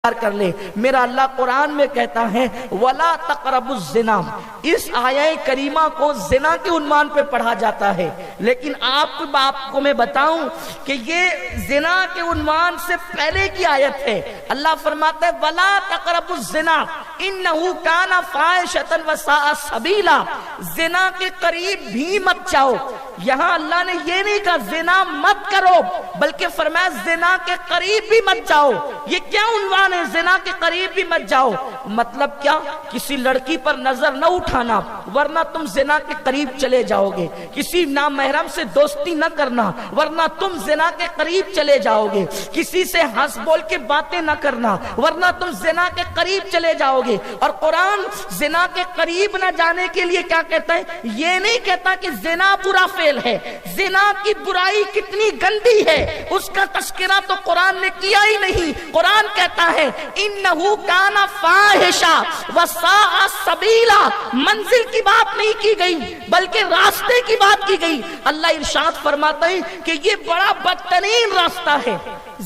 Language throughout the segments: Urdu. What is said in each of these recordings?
کر لے۔ میرا اللہ قرآن میں کہتا ہے وَلَا تَقْرَبُوا الزِّنَا، اس آیہ کریمہ کو زنا کے عنوان پہ پڑھا جاتا ہے، لیکن آپ کو میں بتاؤں کہ یہ زنا کے عنوان سے پہلے کی آیت ہے۔ اللہ فرماتا ہے وَلَا تَقْرَبُوا الزِّنَا إِنَّهُ كَانَ فَاحِشَةً وَسَاءَ سَبِيلًا، زنا کے قریب بھی مت جاؤ۔ یہاں اللہ نے یہ نہیں کہا زنا مت کرو، بلکہ فرمایا زنا کے قریب بھی مت جاؤ۔ یہ کیا عنوان ہے؟ زنا کے قریب بھی مت جاؤ، مطلب کیا؟ کسی لڑکی پر نظر نہ اٹھانا ورنہ تم زنا کے قریب چلے جاؤ گے، کسی نامحرم سے دوستی نہ کرنا ورنہ تم زنا کے قریب چلے جاؤ گے، کسی سے ہنس بول کے باتیں نہ کرنا ورنہ تم زنا کے قریب چلے جاؤ گے۔ اور قرآن زنا کے قریب نہ جانے کے لیے کیا کہتا ہے؟ یہ نہیں کہتا کہ زنا برا فعل ہے، زنا کی برائی کتنی گندی ہے اس کا تذکرہ تو قرآن نے کیا ہی نہیں۔ قرآن کہتا ہے انہو کان فاحشہ وساء سبیلا، منزل کی بات نہیں کی گئی بلکہ راستے کی بات کی گئی۔ اللہ ارشاد فرماتا ہے کہ یہ بڑا بدترین راستہ ہے،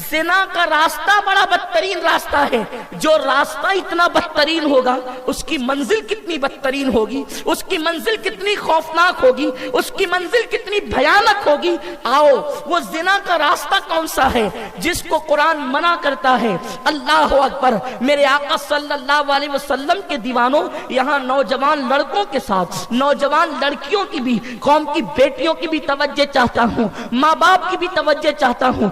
زنا کا راستہ بڑا بدترین راستہ ہے۔ جو راستہ اتنا بدترین ہوگا اس کی منزل کتنی بدترین ہوگی، اس کی منزل کتنی خوفناک ہوگی، اس کی منزل کتنی بھیانک ہوگی۔ آؤ وہ زنا کا راستہ کون سا ہے جس کو قرآن منع کرتا ہے؟ اللہ اکبر! میرے آقا صلی اللہ علیہ وسلم کے دیوانوں، یہاں نوجوان لڑکوں کے ساتھ نوجوان لڑکیوں کی بھی، قوم کی بیٹیوں کی بھی توجہ چاہتا ہوں، ماں باپ کی بھی توجہ چاہتا ہوں،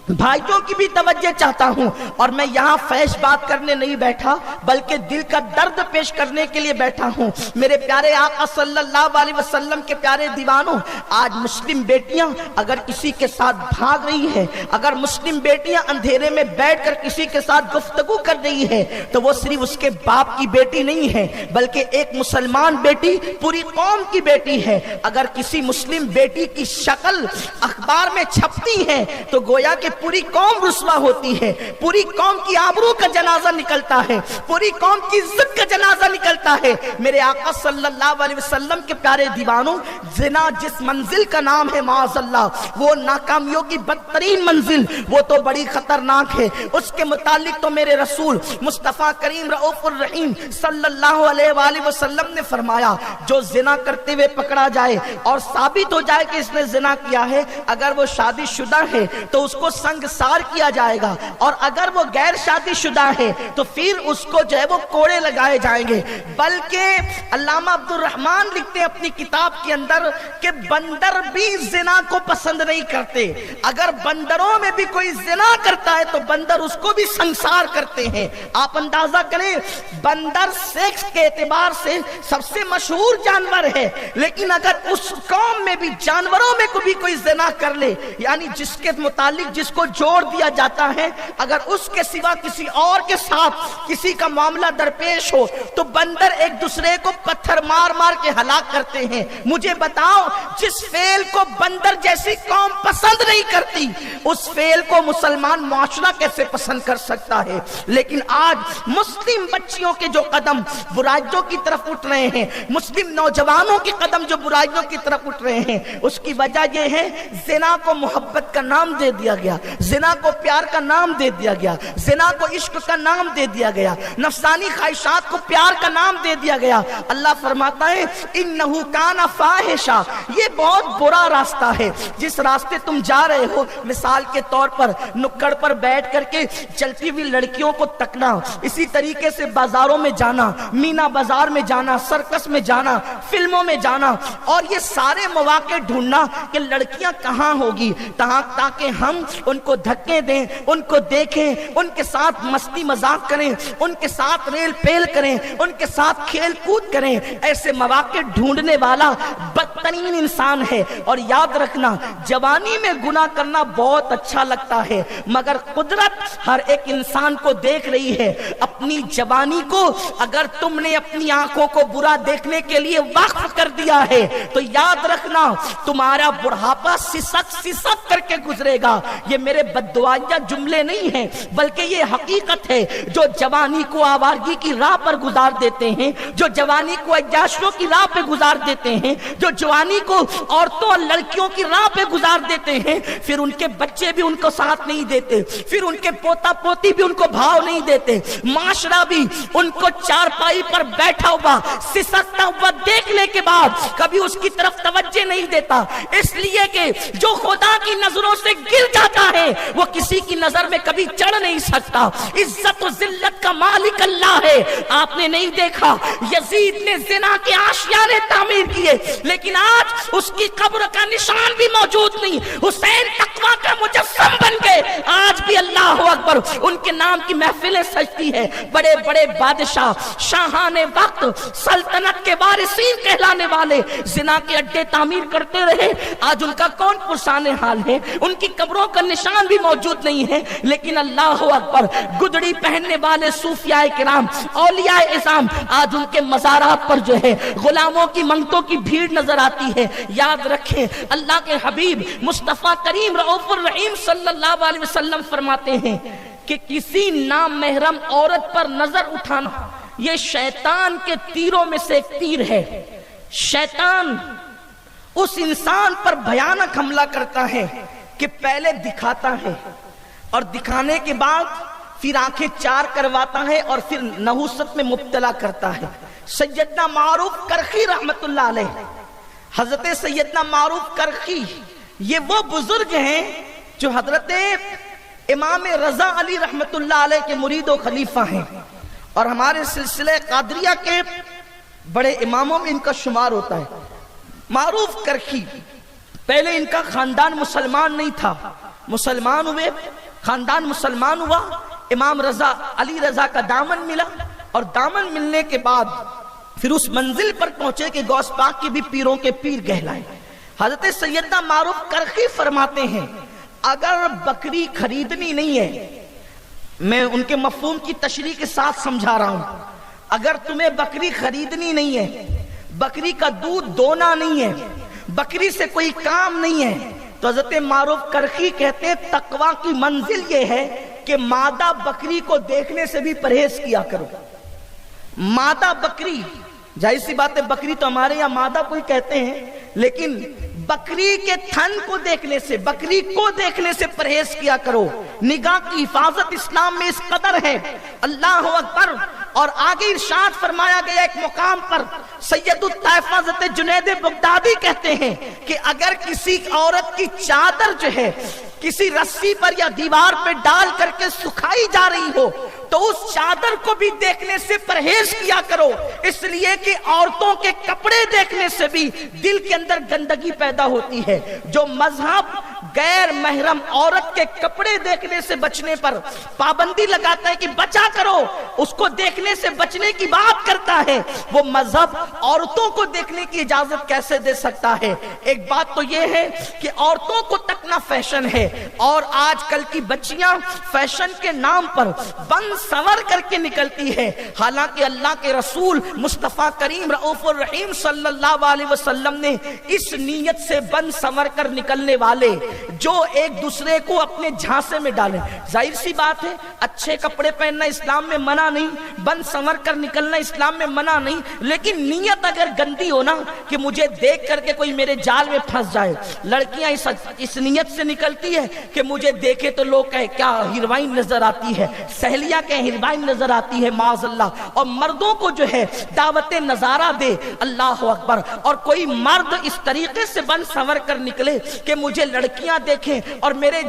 بھائیوں کی بھی توجہ چاہتا ہوں۔ اور میں یہاں فحش بات کرنے نہیں بیٹھا بلکہ دل کا درد پیش کرنے کے لیے بیٹھا ہوں۔ میرے پیارے آقا صلی اللہ علیہ وسلم کے پیارے دیوانوں، آج مسلم بیٹیاں اگر کسی کے ساتھ بھاگ رہی ہے، اگر مسلم بیٹیاں اندھیرے میں بیٹھ کر کسی کے ساتھ گفتگو کر رہی ہے تو وہ صرف اس کے باپ کی بیٹی نہیں ہے بلکہ ایک مسلمان بیٹی پوری قوم کی بیٹی ہے۔ اگر کسی مسلم بیٹی کی شکل اخبار میں چھپتی ہے تو گویا کہ پوری قوم رسوا ہوتی ہے، پوری قوم کی آبرو کا جنازہ نکلتا ہے، پوری قوم کی عزت کا جنازہ نکلتا ہے۔ میرے آقا صلی اللہ علیہ وسلم کے پیارے دیوانوں، زنا جس منزل کا نام ہے معاذ اللہ، وہ ناکامیوں کی بدترین منزل، وہ تو بڑی خطرناک ہے۔ اس کے متعلق تو میرے رسول مصطفیٰ کریم رؤوف الرحیم صلی اللہ علیہ وآلہ وسلم نے فرمایا جو زنا کرتے ہوئے پکڑا جائے اور ثابت ہو جائے کہ اس نے زنا کیا ہے، اگر وہ شادی شدہ ہے تو اس کو سنگسار کیا جائے گا، اور اگر وہ غیر شادی شدہ ہے تو پھر اس کو جو ہے وہ کوڑے لگائے جائیں گے۔ بلکہ علامہ عبد الرحمن لکھتے ہیں اپنی کتاب کے اندر کہ بندر بھی زنا کو پسند نہیں کرتے، اگر بندروں میں بھی کوئی زنا کرتا ہے تو بندر اس کو بھی سنگسار کرتے ہیں۔ آپ اندازہ کریں، بندر سیکس کے اعتبار سے سب سے مشہور جانور ہے، لیکن اگر اس قوم میں بھی جانوروں میں بھی کوئی زنا کر لے، یعنی جس کے متعلق جس کو جوڑ دیا جاتا ہے، اگر اس کے سوا کسی اور کے ساتھ کسی کا معاملہ درپیش ہو تو بندر ایک دوسرے کو پتھر مار مار کے ہلاک کرتے ہیں۔ مجھے بتاؤ، جس فعل کو بندر جیسی قوم پسند نہیں کرتی اس فعل کو مسلمان معاشرہ کیسے پسند کر سکتا ہے؟ لیکن آج مسلم بچیوں کے جو قدم برائیوں کی طرف اٹھ رہے ہیں، مسلم نوجوانوں کے قدم جو برائیوں کی طرف اٹھ رہے ہیں، اس کی وجہ یہ ہے زنا کو محبت کا نام دے دیا گیا، زنا کو پیار کا نام دے دیا گیا، زنا کو عشق کا نام دے دیا گیا، نفسانی خواہشات کو پیار کا نام دے دیا گیا۔ اللہ فرماتا ہے انہو کان فاحشہ، یہ بہت برا راستہ ہے۔ جس راستے تم جا رہے ہو، مثال کے طور پر نکڑ پر بیٹھ کر کے چلتی ہوئی لڑکیوں کو تکنا، اسی طریقے سے بازاروں میں جانا، مینا بازار میں جانا، سرکس میں جانا، فلموں میں جانا، اور یہ سارے مواقع ڈھونڈنا کہ لڑکیاں کہاں ہوگی تاکہ ہم ان کو دھکے دیں، ان کو دیکھیں، ان کے ساتھ مستی مذاق کریں، ان کے ساتھ ریل پیل کریں، ان کے ساتھ کھیل کود کریں۔ ایسے مواقع ڈھونڈنے والا بدترین انسان ہے۔ اور یاد رکھنا، جوانی میں گناہ کرنا بہت اچھا لگتا ہے مگر قدرت ہر ایک انسان کو دیکھ رہی ہے۔ اپنی جوانی کو اگر تم نے اپنی آنکھوں کو برا دیکھنے کے لیے وقف کر دیا ہے تو یاد رکھنا تمہارا بڑھاپا سسک سسک کر کے گزرے گا۔ یہ میرے بددعائیہ جملے نہیں ہیں بلکہ یہ حقیقت ہے۔ جو جوانی کو آوارگی کی راہ پر گزار دیتے ہیں، جو جوانی کو عیاشیوں کی راہ پہ گزار دیتے ہیں، جو جوانی کو عورتوں اور لڑکیوں کی راہ پہ گزار دیتے ہیں، پھر ان کے بچے بھی ان کو ساتھ نہیں دیتے، پھر ان کے پوتا پوتی بھی ان کو بھاؤ نہیں دیتے، معاشرہ بھی ان کو چارپائی پر بیٹھا ہوا سسکتا ہوا دیکھنے کے بعد کبھی اس کی طرف توجہ نہیں دیتا، اس لیے کہ جو خدا کی نظروں سے گر جاتا ہے وہ کسی کی نظر میں کبھی چڑھ نہیں سکتا۔ عزت و ذلت کا مالک اللہ ہے۔ آپ نے نہیں دیکھا یزید نے زنا کے آشیانے تعمیر کیے لیکن آج اس کی قبر کا نشان بھی موجود نہیں، حسین تقویٰ کا مجسم بن گئے، آج بھی اللہ اکبر ان کے نام کی محفلیں سجتی ہے۔ بڑے بڑے بادشاہ، شاہان وقت، سلطنت کے وارثین کہلانے والے زنا کے اڈے تعمیر کرتے رہے، آج ان کا کون پرسان حال ہے؟ ان کی قبروں کا نشان بھی موجود نہیں ہے، لیکن اللہ اکبر گدڑی پہننے والے صوفیاء کرام، اولیاء اعظام، آج ان کے مزارات پر جو ہے غلاموں کی منگتوں کی بھیڑ نظر آتی ہے۔ یاد رکھیں اللہ کے حبیب مصطفیٰ کریم رؤوف الرحیم صلی اللہ علیہ وسلم فرماتے ہیں کہ کسی نامحرم عورت پر نظر اٹھانا یہ شیطان کے تیروں میں سے ایک تیر ہے۔ شیطان اس انسان پر بھیانک حملہ کرتا ہے کہ پہلے دکھاتا ہے اور دکھانے کے بعد پھر آنکھیں چار کرواتا ہے اور پھر نحوست میں مبتلا کرتا ہے۔ سیدنا معروف کرخی رحمت اللہ علیہ، حضرت سیدنا معروف کرخی یہ وہ بزرگ ہیں جو حضرت امام رضا علی رحمت اللہ علیہ کے مرید و خلیفہ ہیں، اور ہمارے سلسلہ قادریہ کے بڑے اماموں میں ان کا شمار ہوتا ہے۔ معروف کرخی، پہلے ان کا خاندان مسلمان نہیں تھا، مسلمان ہوئے، خاندان مسلمان ہوا، امام رضا علی رضا کا دامن ملا، اور دامن ملنے کے بعد پھر اس منزل پر پہنچے کہ غوث پاک کے بھی پیروں کے پیر کہلائے۔ حضرت سیدنا معروف کرخی فرماتے ہیں اگر بکری خریدنی نہیں ہے، میں ان کے مفہوم کی تشریح کے ساتھ سمجھا رہا ہوں، اگر تمہیں بکری خریدنی نہیں ہے، بکری کا دودھ دونا نہیں ہے، بکری سے کوئی کام نہیں ہے، تو حضرت معروف کرخی کہتے ہیں تقویٰ کی منزل یہ ہے کہ مادہ بکری کو دیکھنے سے بھی پرہیز کیا کرو۔ مادہ بکری، ظاہر سی بات ہے بکری تو ہمارے یہاں مادہ کوئی کہتے ہیں، لیکن بکری کے تھن کو دیکھنے سے، بکری کو دیکھنے سے پرہیز کیا کرو۔ نگاہ کی حفاظت اسلام میں اس قدر ہے، اللہ اکبر۔ اور آگے ارشاد فرمایا گیا ایک مقام پر، سید الطائفہ حضرت جنید بغدادی کہتے ہیں کہ اگر کسی عورت کی چادر جو ہے کسی رسی پر یا دیوار پہ ڈال کر کے سکھائی جا رہی ہو تو اس چادر کو بھی دیکھنے سے پرہیز کیا کرو، اس لیے کہ عورتوں کے کپڑے دیکھنے سے بھی دل کے اندر گندگی پیدا ہوتی ہے۔ جو مذہب غیر محرم عورت کے کپڑے دیکھنے سے بچنے پر پابندی لگاتا ہے کہ بچا کرو، اس کو دیکھنے سے بچنے کی بات کرتا ہے، وہ مذہب عورتوں کو دیکھنے کی اجازت کیسے دے سکتا ہے؟ ایک بات تو یہ ہے کہ عورتوں کو تکنا فیشن ہے، اور آج کل کی بچیاں فیشن کے نام پر بن سنور کر کے نکلتی ہے، حالانکہ اللہ کے رسول مصطفیٰ کریم رؤوف الرحیم صلی اللہ علیہ وسلم نے اس نیت سے بن سنور کر نکلنے والے جو ایک دوسرے کو اپنے جھانسے میں ڈالیں، ظاہر سی بات ہے اچھے کپڑے پہننا اسلام میں منع نہیں، بن سنور کر نکلنا اسلام میں منع نہیں، لیکن نیت اگر گندی ہونا کہ مجھے دیکھ کر کے کوئی میرے جال میں پھنس جائے، لڑکیاں اس نیت سے نکلتی ہے کہ مجھے دیکھے تو لوگ کہے کیا ہیروئن نظر آتی ہے، سہیلیاں کہ ہیروئن نظر آتی ہے معاذ اللہ، اور مردوں کو جو ہے دعوت نظارہ دے، اللہ اکبر، اور کوئی مرد اس طریقے سے بن سنور کر نکلے کہ مجھے لڑکیاں دیکھیں اور میرے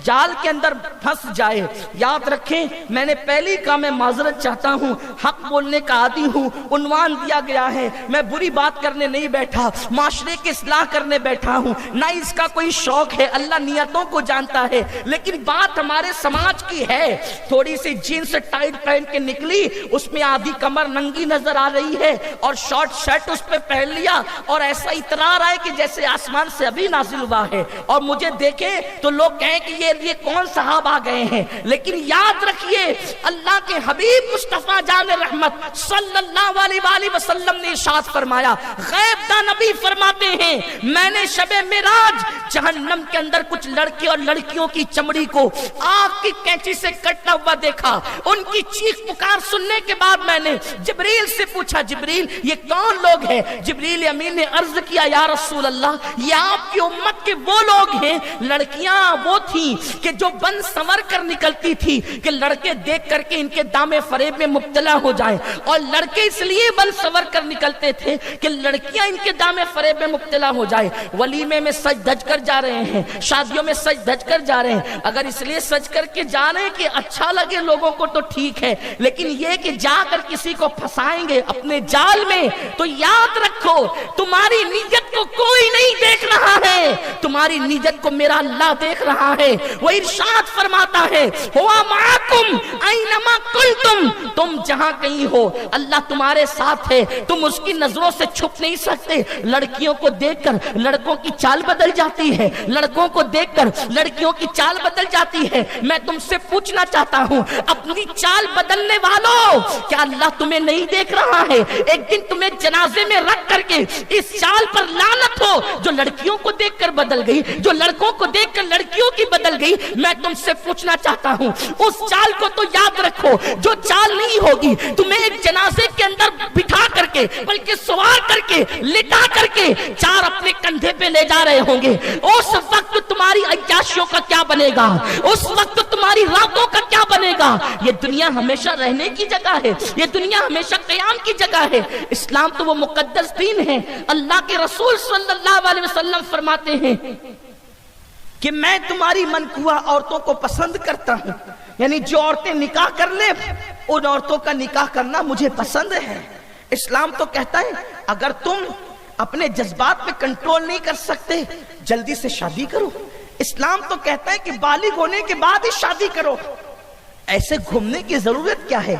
جال کے اندر پھنس جائے۔ یاد رکھیں میں نے پہلی کہا میں معذرت چاہتا ہوں، حق بولنے کا عادی ہوں، عنوان دیا گیا ہے، میں بری بات کرنے نہیں بیٹھا، معاشرے کی اصلاح کرنے بیٹھا ہوں، نہ اس کا کوئی شوق ہے، اللہ نیتوں کو جانتا ہے، لیکن بات ہمارے سماج کی ہے۔ تھوڑی سی جینس ٹائٹ پہن کے نکلی، اس میں آدھی کمر ننگی نظر آ رہی ہے اور شارٹ شرٹ اس پہ پہن لیا اور ایسا اترار آئے کہ جیسے آسمان سے ابھی نازل ہوا ہے، اور مجھے دیکھیں تو لوگ کہیں کہ یہ لیے کون صحابہ آ گئے ہیں، لیکن یاد رکھیے اللہ کے حبیب مصطفیٰ جان رحمت صلی اللہ علیہ وآلہ وسلم نے ارشاد فرمایا، غیب داں نبی فرماتے ہیں میں نے شب معراج جہنم کے اندر کچھ لڑکے اور لڑکیوں کی چمڑی کو آگ کی کینچی سے کٹنا ہوا دیکھا۔ ان کی چیخ پکار سننے کے بعد میں نے جبریل سے پوچھا، جبریل یہ کون لوگ ہیں؟ جبریل امین نے عرض کیا، یا رسول اللہ یہ آپ کی امت کے وہ لوگ ہیں، لڑکیاں وہ تھیں کہ جو بن سنور کر نکلتی تھی کہ لڑکے دیکھ کر کے ان کے دامے فریب میں مبتلا ہو جائیں، اور لڑکے اس لیے بن سنور کر نکلتے تھے کہ لڑکیاں ان کے دامے فریب میں مبتلا ہو جائیں۔ ولیمے میں سج دھج کر جا رہے ہیں، شادیوں میں سج دھج کر جا رہے ہیں، اگر اس لیے سج کر کے جا رہے ہیں کہ اچھا لگے لوگوں کو تو ٹھیک ہے، لیکن یہ کہ جا کر کسی کو پھنسائیں گے اپنے جال میں، تو یاد رکھو تمہاری نیت کو کوئی نہیں دیکھ رہا ہے، تمہاری نیت کو میرا اللہ دیکھ رہا ہے۔ وہ ارشاد فرماتا ہے، ہوا معاکم اینما کنتم، تم جہاں کہیں ہو اللہ تمہارے ساتھ ہے، تم اس کی نظروں سے چھپ نہیں سکتے۔ لڑکیوں کو دیکھ کر لڑکوں کی چال بدل جاتی ہے، لڑکوں کو دیکھ کر لڑکیوں کی چال بدل جاتی ہے۔ میں تم سے پوچھنا چاہتا ہوں اپنی چال بدلنے والوں، کیا اللہ تمہیں نہیں دیکھ رہا ہے؟ ایک دن تمہیں جنازے میں رکھ کر کے اس چال پر لعنت ہو جو لڑکیوں کو دیکھ کر بدل گئی، جو لڑکوں کو دیکھ کر لڑکیوں کی بدل گئی۔ میں تم سے پوچھنا چاہتا ہوں اس چال کو تو یاد رکھو جو چال نہیں ہوگی تمہیں ایک جنازے کے اندر بٹھا کر کے بلکہ سوار کر کے لٹا کر کے چار اپنے کندھے پہ لے جا رہے ہوں گے، اس وقت تمہاری عیاشیوں کا کیا بنے گا؟ اس وقت تمہاری راتوں کا کیا بنے گا؟ یہ دنیا ہمیشہ رہنے کی جگہ ہے، یہ دنیا ہمیشہ قیام کی جگہ ہے۔ اسلام تو وہ مقدس دین ہے۔ اللہ کے رسول صلی اللہ علیہ وسلم فرماتے ہیں کہ میں تمہاری منکوہ عورتوں کو پسند کرتا ہوں، یعنی جو عورتیں نکاح کر لیں ان عورتوں کا نکاح کرنا مجھے پسند ہے۔ اسلام تو کہتا ہے اگر تم اپنے جذبات پہ کنٹرول نہیں کر سکتے جلدی سے شادی کرو۔ اسلام تو کہتا ہے کہ بالغ ہونے کے بعد ہی شادی کرو۔ ایسے گھومنے کی ضرورت کیا ہے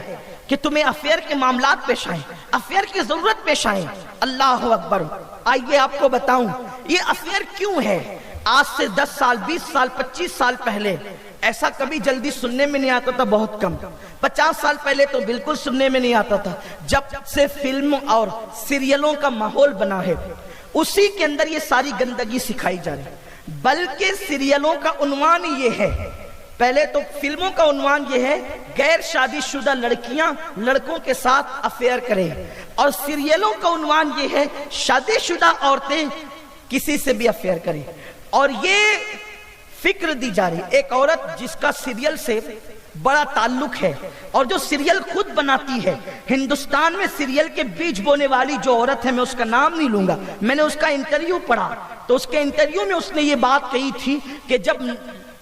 کہ تمہیں افیئر کے معاملات پیش آئیں، افیئر کی ضرورت پیش آئیں؟ اللہ اکبر۔ آئیے آپ کو بتاؤں یہ افیئر کیوں ہے۔ آج سے 10 سال 20 سال 25 سال پہلے ایسا کبھی جلدی سننے میں نہیں آتا تھا، بہت کم۔ 50 سال پہلے تو بالکل سننے میں نہیں آتا تھا۔ جب سے فلم اور سیریلوں کا ماحول بنا ہے اسی کے اندر یہ ساری گندگی سکھائی جا رہی ہے۔ بلکہ سیریلوں کا عنوان یہ ہے، پہلے تو فلموں کا عنوان یہ ہے غیر شادی شدہ لڑکیاں لڑکوں کے ساتھ افیئر کریں، اور سیریلوں کا عنوان یہ ہے شادی شدہ عورتیں کسی سے بھی افیئر کریں۔ اور یہ فکر دی جا رہی ایک عورت جس کا سیریل سے بڑا تعلق ہے اور جو سیریل خود بناتی ہے، ہندوستان میں سیریل کے بیج بونے والی جو عورت ہے، میں اس کا نام نہیں لوں گا، میں نے اس کا انٹرویو پڑھا تو اس کے انٹرویو میں اس نے یہ بات کہی تھی کہ جب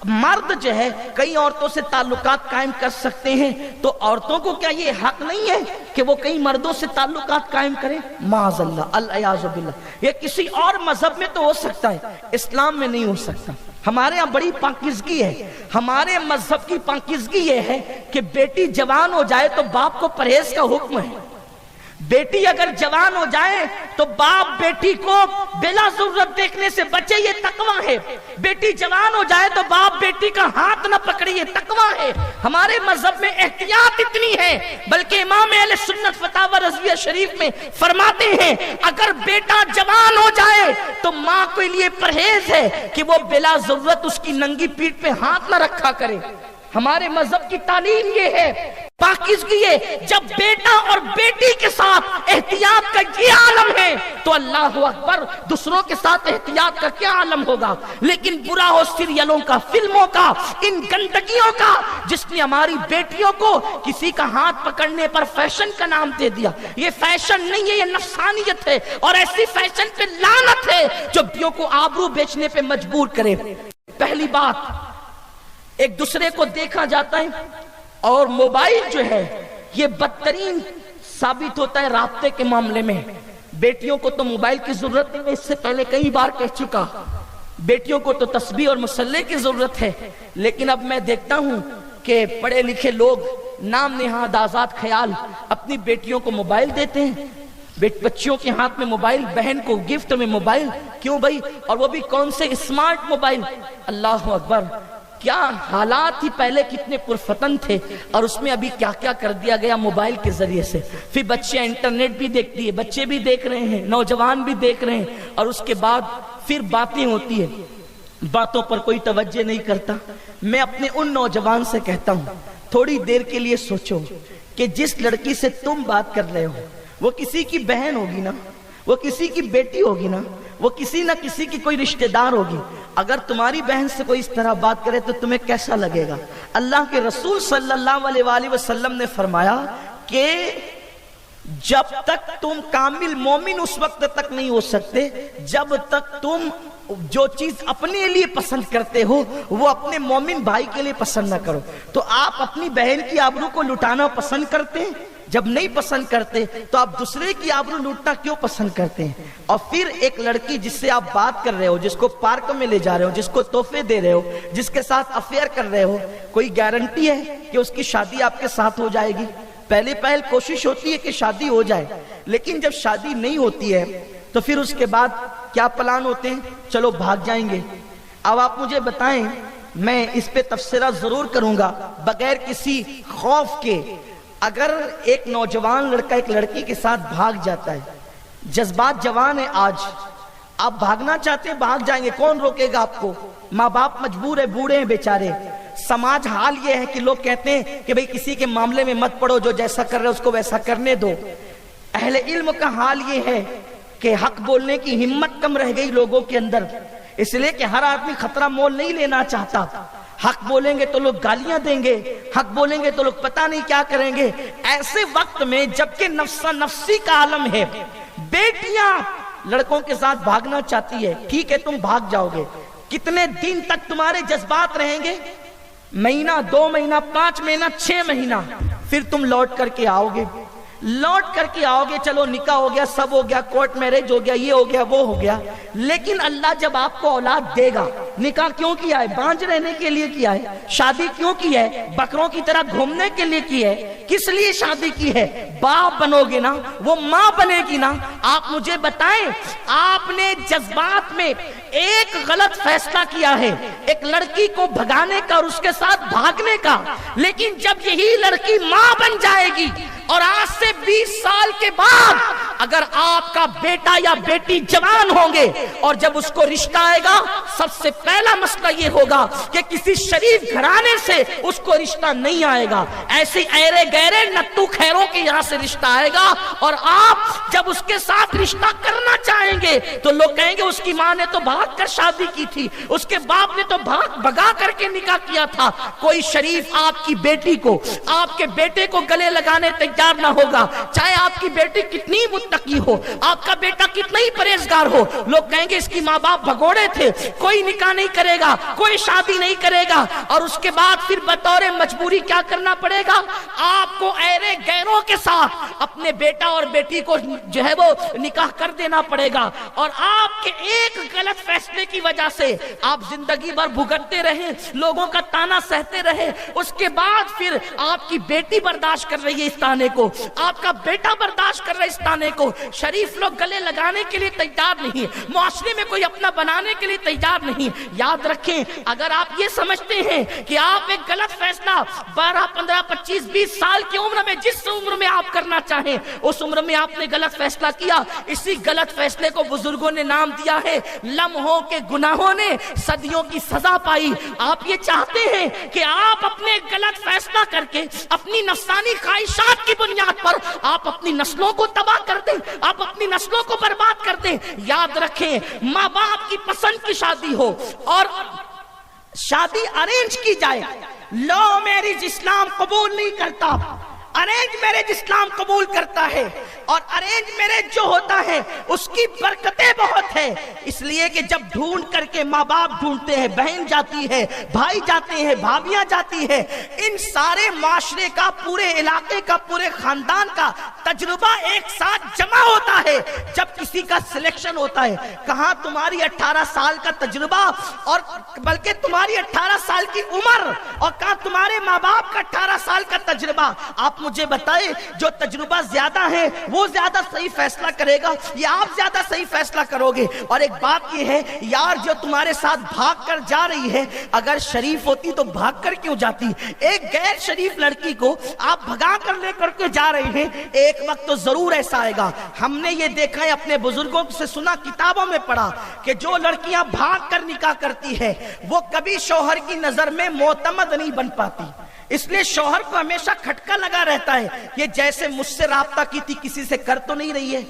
مرد جو ہے کئی عورتوں سے تعلقات قائم کر سکتے ہیں تو عورتوں کو کیا یہ حق نہیں ہے کہ وہ کئی مردوں سے تعلقات قائم کریں؟ معاذ اللہ، العیاذ باللہ۔ یہ کسی اور مذہب میں تو ہو سکتا ہے، اسلام میں نہیں ہو سکتا۔ ہمارے ہاں بڑی پاکیزگی ہے، ہمارے مذہب کی پاکیزگی یہ ہے کہ بیٹی جوان ہو جائے تو باپ کو پرہیز کا حکم ہے۔ بیٹی اگر جوان ہو جائے تو باپ بیٹی کو بلا ضرورت دیکھنے سے بچے، یہ تقویٰ ہے۔ بیٹی جوان ہو جائے تو باپ بیٹی کا ہاتھ نہ پکڑے، یہ تقویٰ ہے۔ ہمارے مذہب میں احتیاط اتنی ہے، بلکہ امام اہل سنت فتاوی رضویہ شریف میں فرماتے ہیں اگر بیٹا جوان ہو جائے تو ماں کے لیے پرہیز ہے کہ وہ بلا ضرورت اس کی ننگی پیٹھ پہ ہاتھ نہ رکھا کرے۔ ہمارے مذہب کی تعلیم یہ ہے، پاکیزگی ہے۔ جب بیٹا اور بیٹی کے ساتھ احتیاط کا یہ عالم ہے تو اللہ اکبر، دوسروں کے ساتھ احتیاط کا کیا عالم ہوگا؟ لیکن برا ہو سیریلوں کا، فلموں کا، ان گندگیوں کا، جس نے ہماری بیٹیوں کو کسی کا ہاتھ پکڑنے پر فیشن کا نام دے دیا۔ یہ فیشن نہیں ہے، یہ نفسانیت ہے، اور ایسی فیشن پہ لعنت ہے جو بیوں کو آبرو بیچنے پہ مجبور کرے۔ پہلی بات، ایک دوسرے کو دیکھا جاتا ہے، اور موبائل جو ہے یہ بدترین ثابت ہوتا ہے رابطے کے معاملے میں۔ بیٹیوں کو تو موبائل کی ضرورت نہیں، میں اس سے پہلے کئی بار کہہ چکا، بیٹیوں کو تو تسبیح اور مصلی کی ضرورت ہے، لیکن اب میں دیکھتا ہوں کہ پڑھے لکھے لوگ نام نہاد آزاد خیال اپنی بیٹیوں کو موبائل دیتے ہیں، بچیوں کے ہاتھ میں موبائل، بہن کو گفٹ میں موبائل۔ کیوں بھائی؟ اور وہ بھی کون سے اسمارٹ موبائل؟ اللہ اکبر۔ کیا حالات ہی پہلے کتنے پرفتن تھے اور اس میں ابھی کیا کیا کر دیا گیا موبائل کے ذریعے سے. پھر بچے انٹرنیٹ بھی دیکھتی ہے, بچے بھی دیکھ رہے ہیں, نوجوان بھی دیکھ رہے ہیں, اور اس کے بعد پھر باتیں ہوتی ہیں, باتوں پر کوئی توجہ نہیں کرتا. میں اپنے ان نوجوان سے کہتا ہوں تھوڑی دیر کے لیے سوچو کہ جس لڑکی سے تم بات کر رہے ہو وہ کسی کی بہن ہوگی نا, وہ کسی کی بیٹی ہوگی نا, وہ کسی نہ کسی کی کوئی رشتہ دار ہوگی. اگر تمہاری بہن سے کوئی اس طرح بات کرے تو تمہیں کیسا لگے گا؟ اللہ کے رسول صلی اللہ علیہ وآلہ وسلم نے فرمایا کہ جب تک تم کامل مومن اس وقت تک نہیں ہو سکتے جب تک تم جو چیز اپنے لیے پسند کرتے ہو وہ اپنے مومن بھائی کے لیے پسند نہ کرو. تو آپ اپنی بہن کی آبرو کو لٹانا پسند کرتے ہیں؟ جب نہیں پسند کرتے تو آپ دوسرے کی آبرو لوٹنا کیوں پسند کرتے ہیں؟ اور پھر ایک لڑکی جس سے آپ بات کر رہے ہو, جس کو پارک میں لے جا رہے ہو, جس کو تحفے دے رہے ہو, جس کے ساتھ افیئر کر رہے ہو, کوئی گارنٹی ہے کہ اس کی شادی آپ کے ساتھ ہو جائے گی؟ پہلے کوشش ہوتی ہے کہ شادی ہو جائے, لیکن جب شادی نہیں ہوتی ہے تو پھر اس کے بعد کیا پلان ہوتے ہیں؟ چلو بھاگ جائیں گے. اب آپ مجھے بتائیں, میں اس پہ تبصرہ ضرور کروں گا بغیر کسی خوف کے. اگر ایک نوجوان لڑکا ایک لڑکی کے ساتھ بھاگ جاتا ہے, جذبات جوان ہے, آج آپ بھاگنا چاہتے ہیں بھاگ جائیں گے, کون روکے گا آپ کو؟ ماں باپ مجبور ہے, بوڑھے ہیں بیچارے. سماج حال یہ ہے کہ لوگ کہتے ہیں کہ بھئی کسی کے معاملے میں مت پڑو, جو جیسا کر رہے اس کو ویسا کرنے دو. اہل علم کا حال یہ ہے کہ حق بولنے کی ہمت کم رہ گئی لوگوں کے اندر, اس لیے کہ ہر آدمی خطرہ مول نہیں لینا چاہتا. حق بولیں گے تو لوگ گالیاں دیں گے, حق بولیں گے تو لوگ پتہ نہیں کیا کریں گے. ایسے وقت میں جبکہ نفسا نفسی کا عالم ہے, بیٹیاں لڑکوں کے ساتھ بھاگنا چاہتی ہے, ٹھیک ہے تم بھاگ جاؤ گے, کتنے دن تک تمہارے جذبات رہیں گے؟ مہینہ, 2 مہینہ, 5 مہینہ, 6 مہینہ, پھر تم لوٹ کر کے آؤ گے. لوٹ کر کے آؤ گے, چلو نکاح ہو گیا, سب ہو گیا, کورٹ میرج ہو گیا, یہ ہو گیا, وہ ہو گیا. لیکن اللہ جب آپ کو اولاد دے گا, نکاح کیوں کیا ہے؟ بانجھ رہنے کے لیے کیا ہے. شادی کیوں کی ہے؟ بکروں کی طرح گھومنے کے لیے کی ہے. کس لیے شادی کی ہے؟ باپ بنو گے نا, وہ ماں بنے گی نا. آپ مجھے بتائیں, آپ نے جذبات میں ایک غلط فیصلہ کیا ہے, ایک لڑکی کو بھگانے کا اور اس کے ساتھ بھاگنے کا, لیکن جب یہی لڑکی ماں بن جائے گی اور آج سے 20 سال کے بعد اگر آپ کا بیٹا یا بیٹی جوان ہوں گے اور جب اس کو رشتہ آئے گا, سب سے پہلا مسئلہ یہ ہوگا کہ کسی شریف گھرانے سے اس کو رشتہ نہیں آئے گا. ایسے ایرے گہرے نتو خیروں کے یہاں سے رشتہ آئے گا, اور آپ جب اس کے ساتھ رشتہ کرنا چاہیں گے تو لوگ کہیں گے اس کی ماں نے تو بھاگ کر شادی کی تھی, اس کے باپ نے تو بھگا کر کے نکاح کیا تھا. کوئی شریف آپ کی بیٹی کو, آپ کے بیٹے کو گلے لگانے تیار نہ ہوگا, چاہے آپ کی بیٹی کتنی متقی ہو, آپ کا بیٹا کتنا ہی پرہیزگار ہو. لوگ کہیں گے اس کی ماں باپ بھگوڑے تھے, کوئی نکاح نہیں کرے گا, کوئی شادی نہیں کرے گا. اور اس کے بعد پھر بطور مجبوری کیا کرنا پڑے گا؟ آپ کو ایرے غیروں کے ساتھ اپنے بیٹا اور بیٹی کو جو ہے وہ نکاح کر دینا پڑے گا. اور آپ کے ایک غلط فیصلے کی وجہ سے آپ زندگی بھر بھگتتے رہے, لوگوں کا تانا سہتے رہے. اس کے بعد پھر آپ کی بیٹی برداشت کر رہی ہے اس تانے کو, آپ کا بیٹا برداشت کر رہا ہے اس تانے کو. شریف لوگ گلے لگانے کے لیے تیار نہیں, معاشرے میں کوئی اپنا بنانے کے لیے تیار نہیں. یاد رکھیں, اگر آپ یہ سمجھتے ہیں کہ آپ ایک غلط فیصلہ 12, 15, 25, 20 سال کی عمر میں, جس عمر میں آپ کرنا چاہیں اس عمر میں آپ نے غلط فیصلہ کیا, اسی غلط فیصلے کو بزرگوں نے نام دیا ہے لمحوں کے گناہوں نے صدیوں کی سزا پائی. آپ یہ چاہتے ہیں کہ آپ اپنے غلط فیصلہ کر کے اپنی نفسانی خواہشات کی بنیاد پر آپ اپنی نسلوں کو تباہ کر دیں, آپ اپنی نسلوں کو برباد کر دیں. یاد رکھیں, ماں باپ کی پسند کی شادی ہو اور شادی ارینج کی جائے, لو میرج اسلام قبول نہیں کرتا, ارینج میرج اسلام قبول کرتا ہے. اور ارینج میرج جو ہوتا ہے اس کی برکتیں بہت ہے, اس لیے کہ جب ڈھونڈ کر کے ماں باپ ڈھونڈتے ہیں, بہن جاتی ہے, بھائی جاتے ہیں, بھابیاں جاتی ہے, ان سارے معاشرے کا, پورے علاقے کا, پورے خاندان کا تجربہ ایک ساتھ جمع ہوتا ہے جب کسی کا سلیکشن ہوتا ہے. کہاں تمہاری 18 سال کا تجربہ, اور بلکہ تمہاری 18 سال کی عمر, اور کہاں تمہارے ماں باپ کا 18 سال کا تجربہ. آپ مجھے بتائے جو تجربہ زیادہ ہے وہ زیادہ صحیح فیصلہ کرے گا یا آپ زیادہ صحیح فیصلہ کرو گے؟ اور ایک بات یہ ہے یار، جو تمہارے ساتھ بھاگ کر جا رہی ہے اگر شریف ہوتی تو بھاگ کر کیوں جاتی؟ ایک غیر شریف لڑکی کو آپ بھگا کر لے کر کے جا رہے ہیں، ایک وقت تو ضرور ایسا آئے گا۔ ہم نے یہ دیکھا ہے، اپنے بزرگوں سے سنا، کتابوں میں پڑھا کہ جو لڑکیاں بھاگ کر نکاح کرتی ہے وہ کبھی شوہر کی نظر میں معتمد نہیں بن پاتی، اس لیے شوہر کو ہمیشہ کھٹکا لگا رہتا ہے، یہ جیسے مجھ سے رابطہ کی تھی کسی سے کر تو نہیں رہی ہے،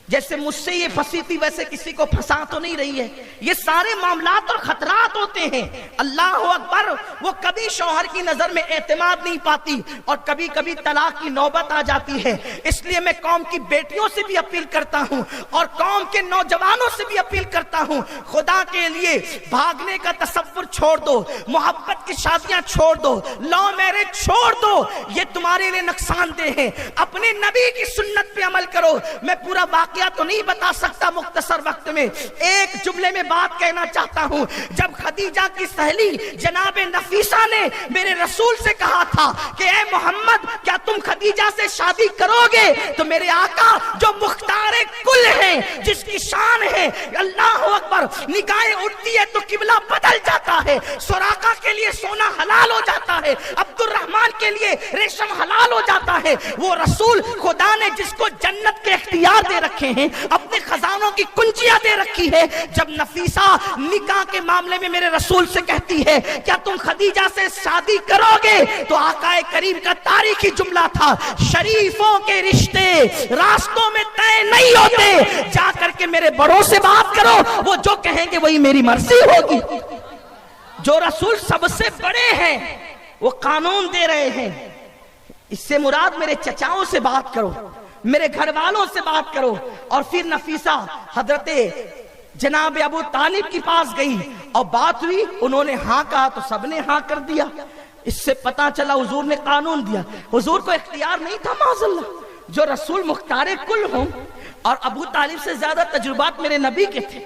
جیسے مجھ سے یہ پھنسی تھی ویسے کسی کو پھنسا تو نہیں رہی ہے۔ یہ سارے معاملات اور خطرات ہوتے ہیں۔ اللہ اکبر، وہ کبھی شوہر کی نظر میں اعتماد نہیں پاتی اور کبھی کبھی طلاق کی نوبت آ جاتی ہے۔ اس لیے میں قوم کی بیٹیوں سے بھی اپیل کرتا ہوں اور قوم کے نوجوانوں سے بھی اپیل کرتا ہوں، خدا کے لیے بھاگنے کا تصور چھوڑ دو، محبت کی شادیاں چھوڑ دو، لو میرج چھوڑ دو، یہ تمہارے لیے نقصان دہ ہے۔ اپنے نبی کی سنت پہ عمل کرو۔ میں پورا واقعہ تو نہیں بتا سکتا مختصر وقت میں، ایک جملے میں بات کہنا چاہتا ہوں۔ جب خدیجہ کی سہیلی جناب نفیسہ نے میرے رسول سے کہا تھا کہ اے محمد کیا تم خدیجہ سے شادی کرو گے، تو میرے آقا جو مختار کل ہیں، جس کی شان ہے اللہ اکبر، نگاہیں اٹھتی ہے تو قبلہ بدل جاتا ہے، سراقہ کے لیے سونا حلال ہو جاتا ہے، عبد الرحمن کے لیے ریشم حلال ہو جاتا ہے، وہ رسول خدا نے جس کو جنت کے اختیار دے رکھے ہیں، اپنے خزانوں کی کنجیاں دے رکھی ہے، جب نفیسہ نکاح کے معاملے میں میرے رسول سے کہتی ہے کیا تم خدیجہ سے شادی کرو گے، تو آقا کریم کا تاریخی جملہ تھا، شریفوں کے رشتے راستوں میں طے نہیں ہوتے، جا کر کے میرے بڑوں سے بات کرو، وہ جو کہیں گے وہی میری مرضی ہوگی۔ جو رسول سب سے بڑے ہیں وہ قانون دے رہے ہیں، اس سے مراد میرے چچاؤں سے بات کرو، میرے گھر والوں سے بات کرو۔ اور پھر نفیسہ حضرت جناب ابو طالب کے پاس گئی اور بات ہوئی، انہوں نے ہاں کہا تو سب نے ہاں کر دیا۔ اس سے پتا چلا حضور نے قانون دیا، حضور کو اختیار نہیں تھا معاذ اللہ۔ جو رسول مختار کل ہوں، اور ابو طالب سے زیادہ تجربات میرے نبی کے تھے،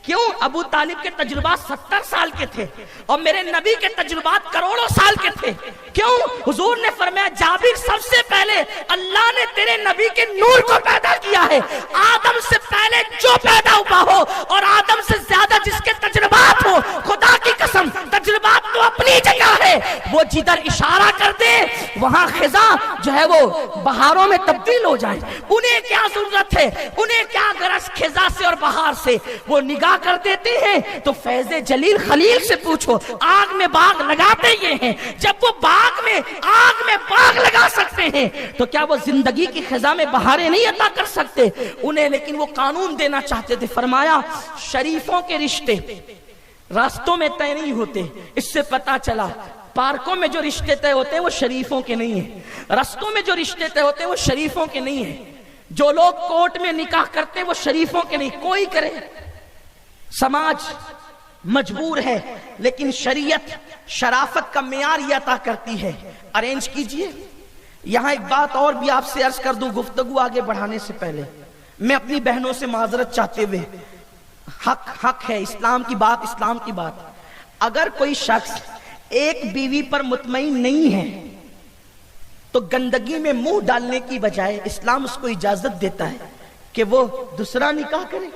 کیوں؟ ابو طالب کے تجربات 70 سال کے تھے اور میرے نبی کے تجربات کروڑوں سال کے تھے، کیوں؟ حضور نے فرمایا جابر سب سے پہلے اللہ نے تیرے نبی کے نور کو پیدا کیا ہے، آدم سے پہلے جو پیدا ہوا ہو اور آدم سے زیادہ جس کے تجربات ہو، خدا کی قسم تجربات تو اپنی جگہ ہے، وہ جدھر اشارہ کر دے وہاں خزاں جو ہے وہ بہاروں میں تبدیل ہو جائے۔ انہیں کیا ضرورت ہے، انہیں کیا غرض خزاں سے اور بہار سے، وہ نگاہ کر دیتے ہیں تو فیض جلیل خلیل سے پوچھو، آگ میں باغ لگاتے یہ ہیں، جب وہ باغ میں آگ میں باغ لگا سکتے ہیں تو کیا وہ زندگی کی خزاں میں بہاریں نہیں عطا کر سکتے انہیں؟ لیکن وہ قانون دینا چاہتے تھے، فرمایا شریفوں کے رشتے راستوں میں طے نہیں ہوتے۔ اس سے پتا چلا پارکوں میں جو رشتے طے ہوتے ہیں وہ شریفوں کے نہیں ہیں، رستوں میں جو رشتے طے ہوتے ہیں وہ شریفوں کے نہیں ہیں، جو لوگ کورٹ میں نکاح کرتے ہیں وہ شریفوں کے نہیں۔ کوئی کرے، سماج مجبور ہے، لیکن شریعت شرافت کا معیار یہ عطا کرتی ہے، ارینج کیجئے۔ یہاں ایک بات اور بھی آپ سے عرض کر دوں گفتگو آگے بڑھانے سے پہلے، میں اپنی بہنوں سے معذرت چاہتے ہوئے، حق ہے، اسلام کی بات، اسلام کی بات، اگر کوئی شخص ایک بیوی پر مطمئن نہیں ہے تو گندگی میں منہ ڈالنے کی بجائے اسلام اس کو اجازت دیتا ہے کہ وہ دوسرا نکاح کرے۔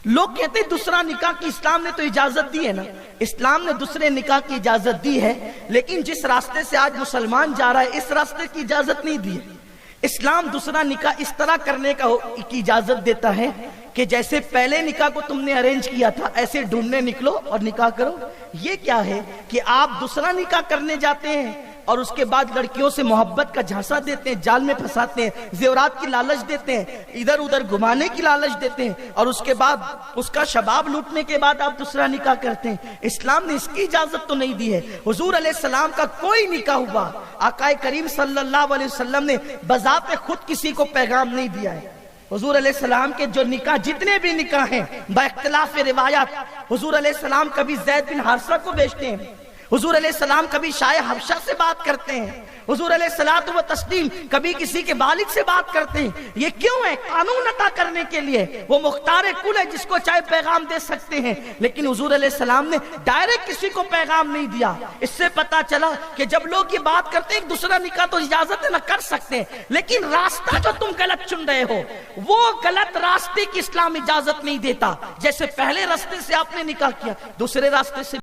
لوگ کہتے ہیں دوسرا نکاح کی اسلام نے تو اجازت دی ہے نا، اسلام نے دوسرے نکاح کی اجازت دی ہے، لیکن جس راستے سے آج مسلمان جا رہا ہے اس راستے کی اجازت نہیں دی ہے۔ اسلام دوسرا نکاح اس طرح کرنے کی اجازت دیتا ہے کہ جیسے پہلے نکاح کو تم نے ارینج کیا تھا ایسے ڈھونڈنے نکلو اور نکاح کرو۔ یہ کیا ہے کہ آپ دوسرا نکاح کرنے جاتے ہیں اور اس کے بعد لڑکیوں سے محبت کا جھانسا دیتے ہیں، جال میں پھنساتے ہیں، زیورات کی لالچ دیتے ہیں، ادھر ادھر گھمانے کی لالچ دیتے ہیں، اور اس کے بعد اس کا شباب لوٹنے کے بعد آپ دوسرا نکاح کرتے ہیں۔ اسلام نے اس کی اجازت تو نہیں دی ہے۔ حضور علیہ السلام کا کوئی نکاح ہوا، آقا کریم صلی اللہ علیہ وسلم نے بذات خود کسی کو پیغام نہیں دیا ہے۔ حضور علیہ السلام کے جو نکاح، جتنے بھی نکاح ہیں با اختلاف روایات، حضور علیہ السلام کبھی زید بن حارثہ کو بیچتے ہیں، حضور علیہ السلام کبھی شاہ حبشہ سے بات کرتے ہیں، حضور علیہ الصلوۃ والتسلیم کبھی کسی کے والد سے بات کرتے ہیں. یہ کیوں ہے؟ قانون عطا کرنے کے لیے. وہ مختار کل ہے جس کو چاہے پیغام دے سکتے ہیں، لیکن حضور علیہ السلام نے ڈائریکٹ کسی کو پیغام نہیں دیا. اس سے پتا چلا کہ جب لوگ یہ بات کرتے ہیں ایک دوسرا نکاح تو اجازت ہے نہ کر سکتے ہیں، لیکن راستہ جو تم غلط چن رہے ہو وہ غلط راستے کی اسلام اجازت نہیں دیتا. جیسے پہلے راستے سے آپ نے نکاح کیا، دوسرے راستے سے